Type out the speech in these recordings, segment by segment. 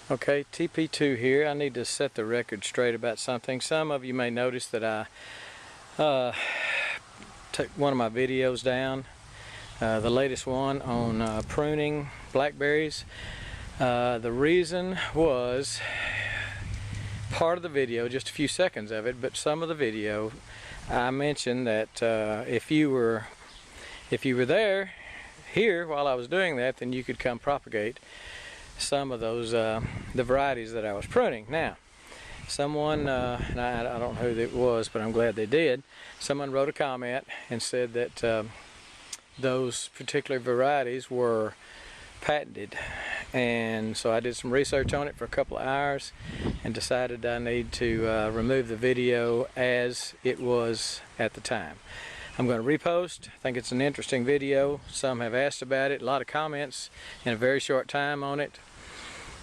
Okay, TP2 here. I need to set the record straight about something. Some of you may notice that I took one of my videos down, the latest one on pruning blackberries. The reason was part of the video, just a few seconds of it, but some of the video I mentioned that if you were here while I was doing that, then you could come propagate some of those the varieties that I was pruning. Now, someone, and I don't know who it was, but I'm glad they did. Someone wrote a comment and said that those particular varieties were patented, and so I did some research on it for a couple of hours and decided I need to remove the video as it was at the time. I'm going to repost. I think it's an interesting video. Some have asked about it. A lot of comments in a very short time on it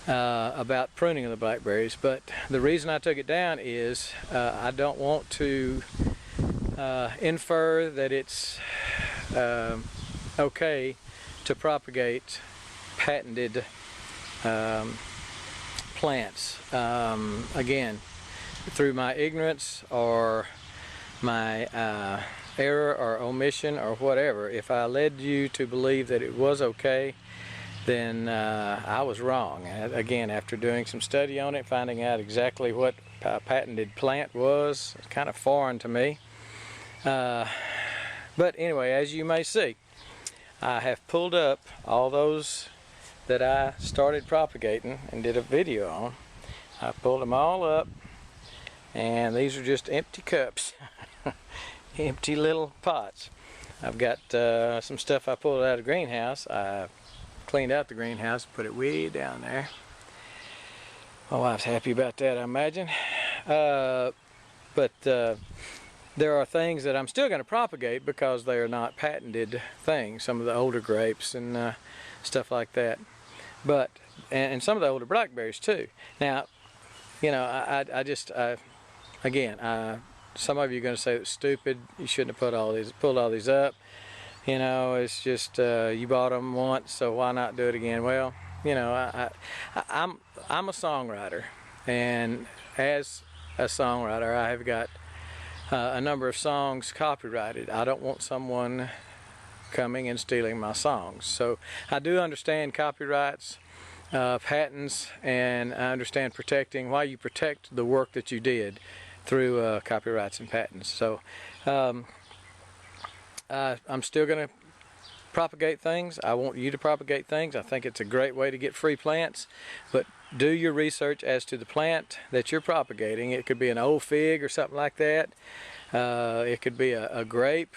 about pruning of the blackberries. But the reason I took it down is I don't want to infer that it's okay to propagate patented plants. Again, through my ignorance or my error or omission or whatever, if I led you to believe that it was okay, then I was wrong. Again, after doing some study on it, finding out exactly what a patented plant was, it's kind of foreign to me. But anyway, as you may see, I have pulled up all those that I started propagating and did a video on. I pulled them all up, and these are just empty cups. Empty little pots. I've got some stuff I pulled out of the greenhouse. I cleaned out the greenhouse, put it way down there. My wife's happy about that, I imagine. But there are things that I'm still going to propagate because they are not patented things. Some of the older grapes and stuff like that. But and some of the older blackberries too. Now, you know, again, some of you are going to say it's stupid. You shouldn't have pulled all these up. You know, it's just you bought them once, so why not do it again? Well, you know, I'm a songwriter, and as a songwriter, I have got a number of songs copyrighted. I don't want someone coming and stealing my songs. So I do understand copyrights, patents, and I understand protecting, why you protect the work that you did through copyrights and patents. So I'm still going to propagate things. I want you to propagate things. I think it's a great way to get free plants, but do your research as to the plant that you're propagating. It could be an old fig or something like that. It could be a grape.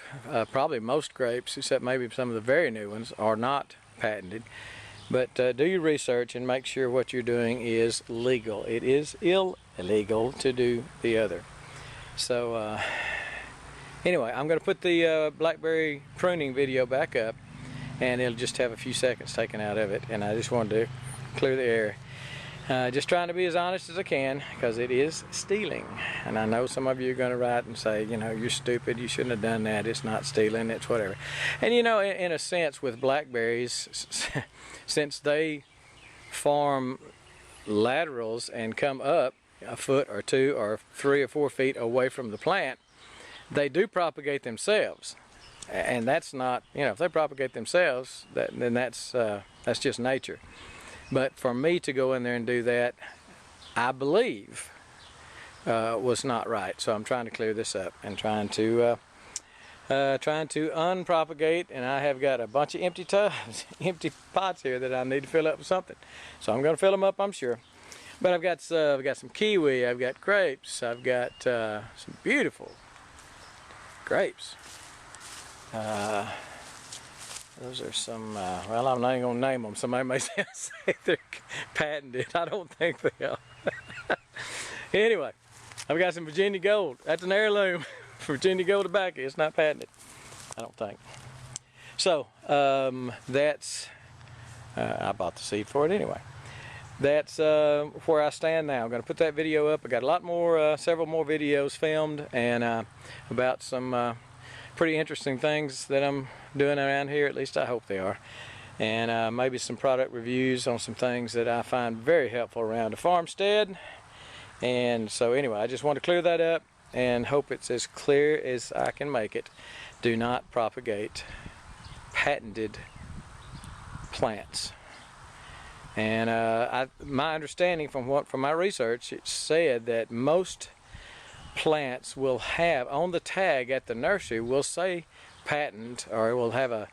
Probably most grapes, except maybe some of the very new ones, are not patented. But do your research and make sure what you're doing is legal. It is illegal to do the other. So anyway, I'm going to put the blackberry pruning video back up, and it'll just have a few seconds taken out of it, and I just wanted to clear the air. Just trying to be as honest as I can, because it is stealing. And I know some of you are going to write and say, you know, you're stupid, you shouldn't have done that, it's not stealing, it's whatever. And you know, in a sense with blackberries, since they form laterals and come up a foot or two or 3 or 4 feet away from the plant, they do propagate themselves. And that's not, you know, if they propagate themselves, then that's just nature. But for me to go in there and do that, I believe, was not right. So I'm trying to clear this up and trying to unpropagate. And I have got a bunch of empty tubs, empty pots here that I need to fill up with something. So I'm going to fill them up, I'm sure. But I've got some kiwi, I've got grapes, I've got some beautiful grapes. Those are some, well, I'm not even going to name them. Somebody may say they're patented. I don't think they are. Anyway, I've got some Virginia Gold. That's an heirloom. Virginia Gold tobacco. It's not patented, I don't think. So, that's, I bought the seed for it anyway. That's where I stand now. I'm going to put that video up. I got a lot more, several more videos filmed, and about some pretty interesting things that I'm doing around here. At least I hope they are. and maybe some product reviews on some things that I find very helpful around the farmstead. And so anyway, I just want to clear that up and hope it's as clear as I can make it. Do not propagate patented plants. And my understanding from my research, it said that most plants will have on the tag at the nursery will say patent, or it will have a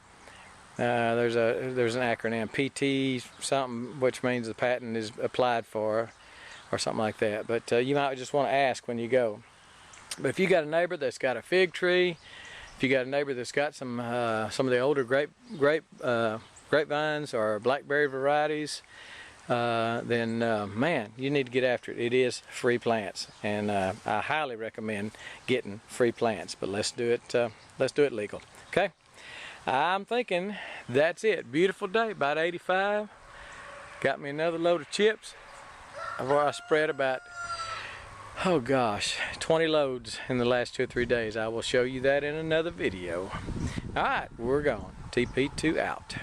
there's an acronym, PT something, which means the patent is applied for, or something like that. But you might just want to ask when you go. But if you got a neighbor that's got a fig tree, if you got a neighbor that's got some of the older grapevines or blackberry varieties, then man, you need to get after it. It is free plants, and I highly recommend getting free plants. But let's do it legal. Okay, I'm thinking that's it. Beautiful day, about 85. Got me another load of chips. Where I spread about, oh gosh, 20 loads in the last 2 or 3 days. I will show you that in another video. All right, we're going. TP2 out.